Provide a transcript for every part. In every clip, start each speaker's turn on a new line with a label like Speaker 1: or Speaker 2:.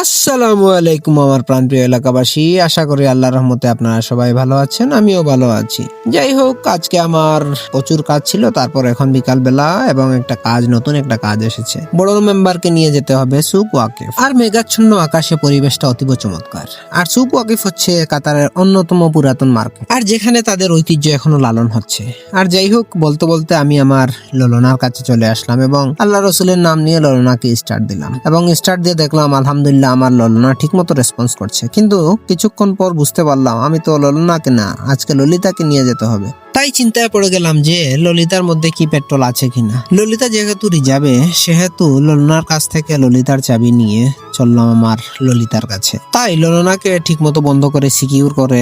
Speaker 1: আসসালামু আলাইকুম আমার প্রাণপ্রিয় এলাকাবাসী, আশা করি আল্লাহর রহমতে আপনারা সবাই ভালো আছেন, আমিও ভালো আছি। যাই হোক, আজকে আমার প্রচুর কাজ ছিল, তারপর এখন বিকাল বেলা এবং নতুন একটা কাজ এসেছে। বড় মেম্বারকে নিয়ে যেতে হবে সুক ওয়াকিফ। আর মেঘাচ্ছন্ন আকাশে পরিবেশটা অতীব চমৎকার। আর সুক ওয়াকিফ হচ্ছে কাতারের অন্যতম পুরাতন মার্কেট, আর যেখানে তাদের ঐতিহ্য এখনো লালন হচ্ছে। আর যাই হোক, বলতে বলতে আমি আমার ললনার কাছে চলে আসলাম এবং আল্লাহ রসুলের নাম নিয়ে ললনাকে স্টার্ট দিলাম এবং স্টার্ট দিয়ে দেখলাম আলহামদুলিল্লাহ আমার ললনা ঠিক মতো রেসপন্স করছে। কিন্তু কিছুক্ষণ পর বুঝতে পারলাম আমি তো ললনাকে না, আজকে ললিতাকে নিয়ে যেতে হবে। তাই চিন্তায় পড়ে গেলাম যে ললিতার মধ্যে কি পেট্রোল আছে কিনা। ললিতা যেহেতু রিজার্ভে, সেহেতু ললনার কাছ থেকে ললিতার চাবি নিয়ে চললাম আমার ললিতার কাছে। তাই ললনাকে ঠিক মতো বন্ধ করে সিকিউর করে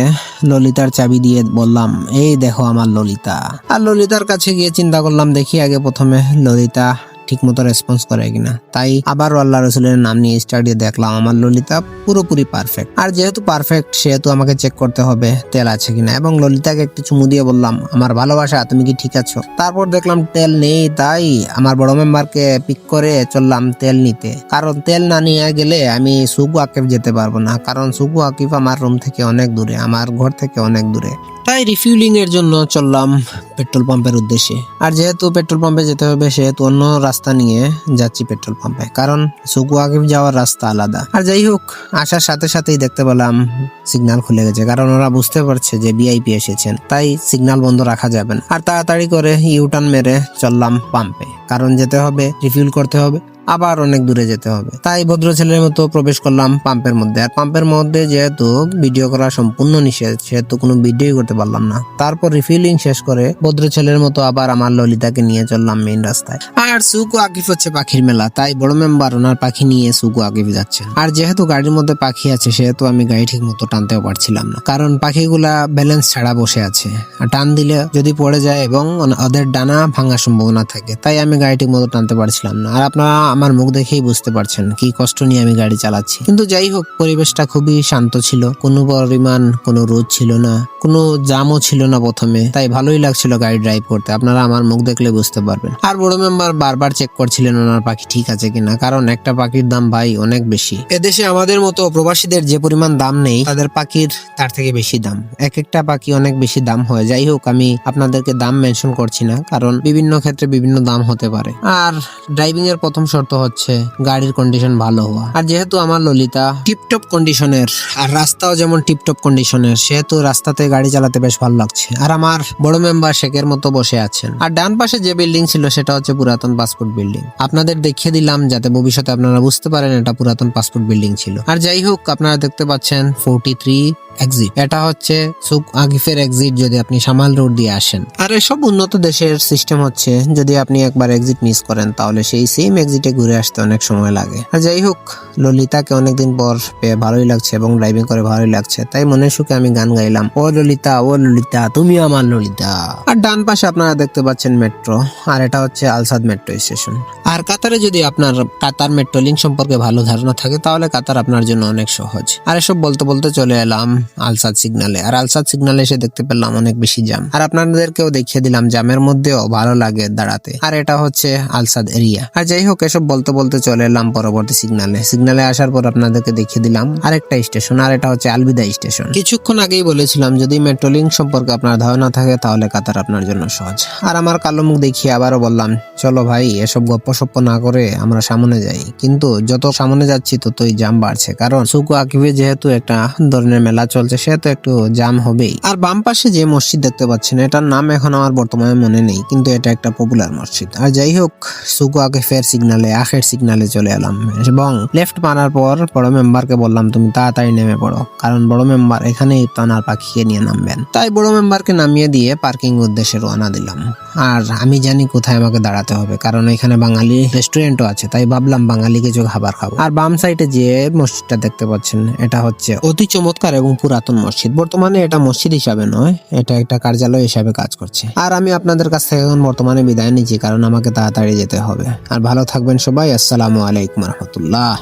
Speaker 1: ললিতার চাবি দিয়ে বললাম, এই দেখো আমার ললিতা। আর ললিতার কাছে গিয়ে চিন্তা করলাম, দেখি আগে প্রথমে ললিতা ঠিক মতো রেসপন্স করে কিনা। তাই আবারও আল্লাহ রসুলের নাম নিয়ে স্টার্ট দিয়ে দেখলাম আমার ললিতা পুরোপুরি পারফেক্ট। আর যেহেতু পারফেক্ট, সেহেতু আমাকে চেক করতে হবে তেল আছে কিনা। এবং ললিতাকে একটু চুমু দিয়ে বললাম, আমার ভালোবাসা, তুমি কি ঠিক আছো? তারপর দেখলাম তেল নেই, তাই আমার বড় মেম্বারকে পিক করে চললাম তেল নিতে। কারণ তেল না নিয়ে গেলে আমি সুক ওয়াকিফ যেতে পারবো না, কারণ সুক ওয়াকিফ আমার রুম থেকে অনেক দূরে, আমার ঘর থেকে অনেক দূরে। তাই রিফিউলিং এর জন্য চললাম পেট্রোল পাম্পের উদ্দেশ্যে। আর যেহেতু পেট্রোল পাম্পে যেতে হবে, সেহেতু অন্য রাস্তা নিয়ে যাচ্ছি পেট্রোল পাম্পে, কারণ সুক ওয়াকিফ যাওয়ার রাস্তা আলাদা। আর যাই হোক, আসার সাথে সাথেই দেখতে পেলাম সিগন্যাল খুলে গেছে, কারণ ওরা বুঝতে পারছে যে ভিআইপি এসেছেন, তাই সিগন্যাল বন্ধ রাখা যাবে না। আর তাড়াতাড়ি করে ইউটার্ন মেরে চললাম পাম্পে, কারণ যেতে হবে, রিফিল করতে হবে, আবার অনেক দূরে যেতে হবে। তাই ভদ্র ছেলের মতো প্রবেশ করলাম পাম্পের মধ্যে। আর পাম্পের মধ্যে যেহেতু ভিডিও করা সম্পূর্ণ নিষেধ, সেহেতু কোনো ভিডিও করতে পারলাম না। তারপর রিফিলিং শেষ করে ভদ্র ছেলের মতো আবার আমার ললিতাকে নিয়ে চললাম মেইন রাস্তায়। আর সুক ওয়াকিফ হচ্ছে পাখির মেলা, তাই বড় মেম্বার ওনার পাখি নিয়ে সুক ওয়াকিফ যাচ্ছে। আর যেহেতু গাড়ির মধ্যে পাখি আছে, সেহেতু আমি গাড়ি ঠিক মতো টানতেও পারছিলাম না, কারণ পাখিগুলা ব্যালেন্স ছাড়া বসে আছে। আর টান দিলে যদি পড়ে যায় এবং ওদের ডানা ভাঙার সম্ভাবনা থাকে, তাই আমি গাড়ি ঠিক মতো টানতে পারছিলাম না। আর আপনারা আমার মুখ দেখেই বুঝতে পারছেন কি কষ্ট নিয়ে আমি গাড়ি চালাচ্ছি। কিন্তু যাই হোক, পরিবেশটা খুবই শান্ত ছিল, কোনো পরিমাণ কোনো রোদ ছিল না, কোনো জামও ছিল না প্রথমে, তাই ভালোই লাগছিল গাড়ি ড্রাইভ করতে। আপনারা আমার মুখ দেখলে বুঝতে পারবেন। আর বড় মেম্বার বারবার চেক করছিলেন ওনার পাখি ঠিক আছে কিনা, কারণ একটা পাখির দাম ভাই অনেক বেশি। এদেশে আমাদের মতো প্রবাসীদের যে পরিমাণ দাম নেই, তাদের পাখির তার থেকে বেশি দাম। এক একটা পাখি অনেক বেশি দাম হয়। যাই হোক, আমি আপনাদেরকে দাম মেনশন করছি না, কারণ বিভিন্ন ক্ষেত্রে বিভিন্ন দাম হতে পারে। আর ড্রাইভিং এর প্রথম শর্ত হচ্ছে গাড়ির কন্ডিশন ভালো হওয়া। আর যেহেতু আমার ললিতা টিপটপ কন্ডিশনের, আর রাস্তাও যেমন টিপটপ কন্ডিশনের, সেহেতু রাস্তাতে গাড়ি চালাতে বেশ ভালো লাগছে। আর আমার বড় মেম্বার শেখের মতো বসে আছেন। আর ডান পাশে যে বিল্ডিং ছিল, সেটা হচ্ছে পুরাতন পাসপোর্ট বিল্ডিং। আপনাদের দেখিয়ে দিলাম যাতে ভবিষ্যতে আপনারা বুঝতে পারেন এটা পুরাতন পাসপোর্ট বিল্ডিং ছিল। আর যাই হোক, আপনারা দেখতে পাচ্ছেন 43 এক্সিট, এটা হচ্ছে সুক ওয়াকিফের এক্সিট যদি আপনি সামাল রোড দিয়ে আসেন। আর এসব উন্নত দেশের সিস্টেম হচ্ছে, যদি আপনি একবার এক্সিট মিস করেন, তাহলে সেই সেম এক্সিটে ঘুরে আসতে অনেক সময় লাগে। আর যাই হোক, ললিতাকে অনেকদিন পর পেয়ে ভালোই লাগছে এবং ড্রাইভিং করে ভালোই লাগছে, তাই মনে সুখে আমি গান গাইলাম, ও ললিতা, ও ললিতা, তুমি আমার ললিতা। আর ডান পাশে আপনারা দেখতে পাচ্ছেন মেট্রো, আর এটা হচ্ছে আলসাদ মেট্রো স্টেশন। আর কাতারে যদি আপনার কাতার মেট্রো লিঙ্ক সম্পর্কে ভালো ধারণা থাকে, তাহলে কাতার আপনার জন্য অনেক সহজ। আর এসব বলতে বলতে চলে এলাম আলসাদ সিগনালে। আর আলসাদ সিগনালে এসে দেখতে পেলাম অনেক বেশি জ্যাম। আর আপনাদেরকেও দেখিয়ে দিলাম জামের মধ্যেও ভালো লাগে দাঁড়াতে। আর এটা হচ্ছে আলসাদ এরিয়া। আর যাই হোক, এসব বলতে বলতে চলে এলাম পরবর্তী সিগনালে আসার পর আপনাদেরকে দেখিয়ে দিলাম আরেকটা স্টেশন, আর এটা হচ্ছে আলবিদা স্টেশন। কিছুক্ষণ আগেই বলেছিলাম যদি মেট্রো লিঙ্ক সম্পর্কে আপনার ধারণা থাকে, তাহলে কাতার আপনার জন্য সহজ। আর আমার কালো মুখ দেখিয়ে আবারও বললাম, চলো ভাই, এসব গপ্প না করে আমরা সামনে যাই। কিন্তু যত সামনে যাচ্ছি ততই জাম বাড়ছে, কারণ সুক ওয়াকিফে যেহেতু একটা ধরনের মেলা চলছে, সেহেতু একটু জাম হবেই। আর বাম পাশে যে মসজিদ দেখতে পাচ্ছেন, এটার নাম এখন আমার বর্তমানে মনে নেই, কিন্তু এটা একটা পপুলার মসজিদ। আর যাই হোক, সুক ওয়াকিফের আখের সিগনালে চলে এলাম এবং লেফট মারার পর বড় মেম্বারকে বললাম, তুমি তাড়াতাড়ি নেমে পড়ো, কারণ বড় মেম্বার এখানেই তানার পাখিকে নিয়ে নামবেন। তাই বড় মেম্বারকে নামিয়ে দিয়ে পার্কিং উদ্দেশ্যে রওনা দিলাম। আর আমি জানি কোথায় আমাকে দাঁড়াতে হবে, কারণ এখানে বাঙালি রেস্টুরেন্টও আছে, তাই ভাবলাম বাঙালি কিছু খাবার খাবো। আর বাম সাইডে যে মসজিদটা দেখতে পাচ্ছেন, এটা হচ্ছে অতি চমৎকার এবং পুরাতন মসজিদ। বর্তমানে এটা মসজিদ হিসাবে নয়, এটা একটা কার্যালয় হিসাবে কাজ করছে। আর আমি আপনাদের কাছ থেকে এখন বর্তমানে বিদায় নিচ্ছি, কারণ আমাকে তাড়াতাড়ি যেতে হবে। আর ভালো থাকবেন সবাই। আসসালামু আলাইকুম রহমতুল্লাহ।